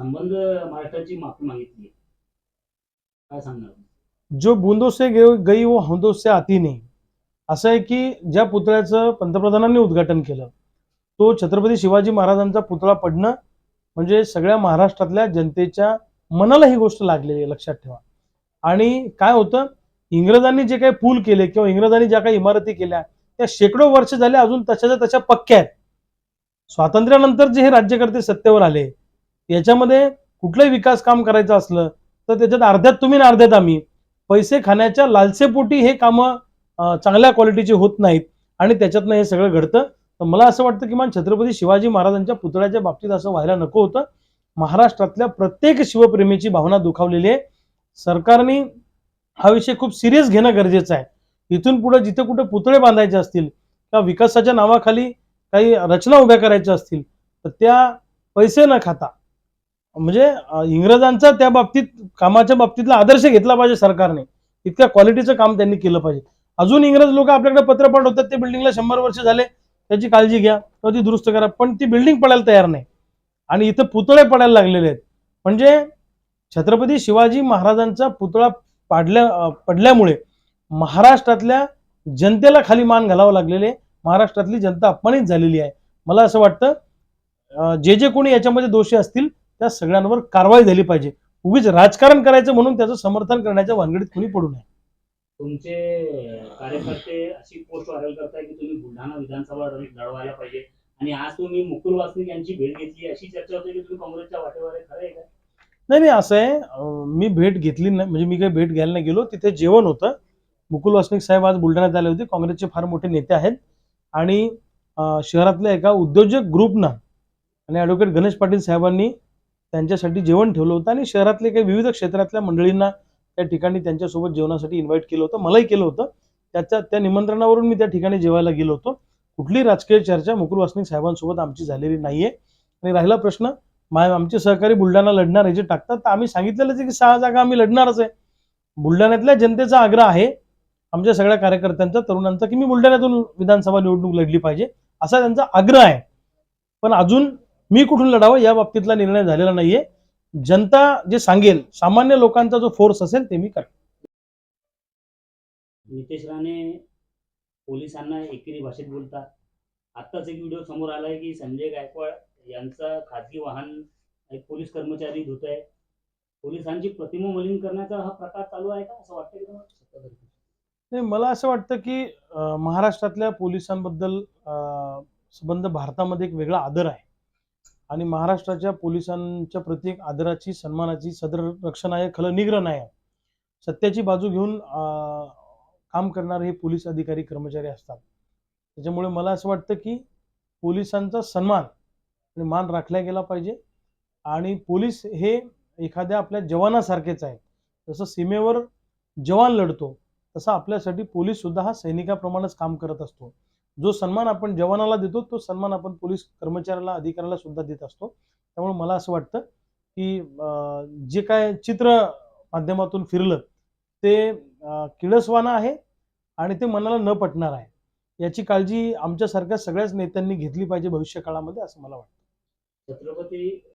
संबंध महाराष्ट्राची माफी मागितली आहे. काय सांगणार? जो बूंदों से गई वो हौदों से आती नहीं. असं आहे की ज्या पुतळ्याचं पंतप्रधानांनी उद्घाटन केलं तो छत्रपती शिवाजी महाराजांचा पुतळा पडणं म्हणजे सगळ्या महाराष्ट्रातल्या जनतेच्या मनाला ही गोष्ट लागलेली आहे, लक्षात ठेवा. आणि काय होतं, इंग्रजांनी जे काही पूल केले किंवा इंग्रजांनी ज्या काही इमारती केल्या त्या शेकडो वर्ष झाले अजून तशाच्या तशा पक्क्या आहेत. स्वातंत्र्यानंतर जे हे राज्यकर्ते सत्तेवर आले याच्यामध्ये कुठलंही विकास काम करायचं असलं तर त्याच्यात अर्ध्यात तुम्ही आणि अर्ध्यात आम्ही पैसे खाण्याच्या लालसेपोटी हे कामं चांगल्या क्वालिटीचे होत नाहीत आणि त्याच्यातनं हे सगळं घडतं. तर मला असं वाटतं की मान छत्रपती शिवाजी महाराजांच्या पुतळ्याच्या बाबतीत असं व्हायला नको होतं. महाराष्ट्रातल्या प्रत्येक शिवप्रेमीची भावना दुखावलेली आहे. सरकारने हा विषय खूप सिरियस घेणं गरजेचं आहे. इथून पुढे जिथे कुठे पुतळे बांधायचे असतील किंवा विकासाच्या नावाखाली काही रचना उभ्या करायच्या असतील तर त्या पैसे न खाता म्हणजे इंग्रजांचा त्या बाबतीत कामाच्या बाबतीतला आदर्श घेतला पाहिजे सरकारने. इतक्या क्वालिटीचं काम त्यांनी केलं पाहिजे. अजून इंग्रज लोक आपल्याकडे पत्र पाठवतात ते बिल्डिंगला 100 वर्ष झाले त्याची काळजी घ्या किंवा ती दुरुस्त करा, पण ती बिल्डिंग पडायला तयार नाही आणि इथं पुतळे पडायला लागलेले आहेत. म्हणजे छत्रपती शिवाजी महाराजांचा पुतळा पडल्यामुळे महाराष्ट्रातल्या जनतेला खाली मान घालावं लागलेले, महाराष्ट्रातली जनता अपमानित झालेली आहे. मला असं वाटतं जे जे कोणी याच्यामध्ये दोषी असतील त्या सगळ्यांवर कारवाई झाली पाहिजे. उगीच राजकारण करायचं म्हणून त्याचं समर्थन करण्याच्या भानगडीत कोणी पडू नये. तुमचे कार्यकर्ते अशी पोस्ट व्हायरल करताय की तुम्ही बुलढाणा विधानसभा लढवायला पाहिजे आणि आज तुम्ही मुकुल वासनिक यांची भेट घेतली अशी चर्चा होते की तुम्ही काँग्रेसच्या वाटेवर आहे. खरं आहे का? नाही नाही, असं आहे, मी भेट घेतली नाही, म्हणजे मी काही भेट घ्यायला नाही गेलो. तिथे जेवण होतं. मुकुल वासनिक साहेब आज बुलढाण्यात आले होते. काँग्रेसचे फार मोठे नेते आहेत आणि शहरातल्या एका उद्योजक ग्रुपनं आणि ॲडव्होकेट गणेश पाटील साहेबांनी त्यांच्यासाठी जेवण ठेवलं होतं आणि शहरातले काही विविध क्षेत्रातल्या मंडळींना त्या ठिकाणी त्यांच्यासोबत जेवणासाठी इन्व्हाइट केलं होतं. मलाही केलं होतं. त्या निमंत्रणावरून मी त्या ठिकाणी जेवायला गेलो होतो. कुठली राजकीय चर्चा मुकुल वासनिक साहेबांसोबत आमची झालेली नाहीये. आणि राहिला प्रश्न आमचे सहकारी बुलढाणा लढणार हे जे टाकतात तर आम्ही सांगितलेलंच आहे की 6 जागा आम्ही लढणारच आहे. बुलढाण्यातल्या जनतेचा आग्रह आहे आमच्या सगळ्या कार्यकर्त्यांचा, तरुणांचा, की मी बुलढाण्यातून विधानसभा निवडणूक लढली पाहिजे असा त्यांचा आग्रह आहे. पण अजून मी कुठून लढावं या बाबतीतला निर्णय झालेला नाहीये. जनता जे सांगेल, सामान्य लोकांचा जो फोर्स असेल ते मी करेन. नितेश राणे पोलिसांना एकेरी भाषेत बोलतात. आत्ताच एक व्हिडिओ समोर आलाय की संजय गायकवाड यांचा खाजगी वाहन एक पोलीस कर्मचारी धुत आहे. पोलिसांची प्रतिमा मलिन करण्याचा हा प्रकार चालू आहे का असं वाटतं की तुम्हाला? नाही, मला असं वाटतं की महाराष्ट्रातल्या पोलिसांबद्दल संबंध भारतामध्ये एक वेगळा आदर आहे आणि महाराष्ट्राच्या पोलिसांच्या प्रति आदराची, सन्मानाची, सदर रक्षण आहे, खलं निग्रह नाही आहे. सत्याची बाजू घेऊन काम करणारे हे पोलीस अधिकारी कर्मचारी असतात. त्याच्यामुळे मला असं वाटतं की पोलिसांचा सन्मान आणि मान राखला गेला पाहिजे आणि पोलीस हे एखाद्या आपल्या जवानासारखेच आहे. जसं सीमेवर जवान लढतो तसा आपल्यासाठी पोलीस सुद्धा हा सैनिकाप्रमाणेच काम करत असतो. जो सन्मान आपण जवानाला देतो तो सन्मान आपण पोलीस कर्मचाऱ्याला, अधिकाऱ्याला सुद्धा देत असतो. त्यामुळे मला असं वाटतं की जे काय चित्र माध्यमातून फिरलं ते किळसवाणं आहे आणि ते मनाला न पटणार आहे. याची काळजी आमच्यासारख्या सगळ्याच नेत्यांनी घेतली पाहिजे भविष्य काळामध्ये असं मला वाटतं. छत्रपती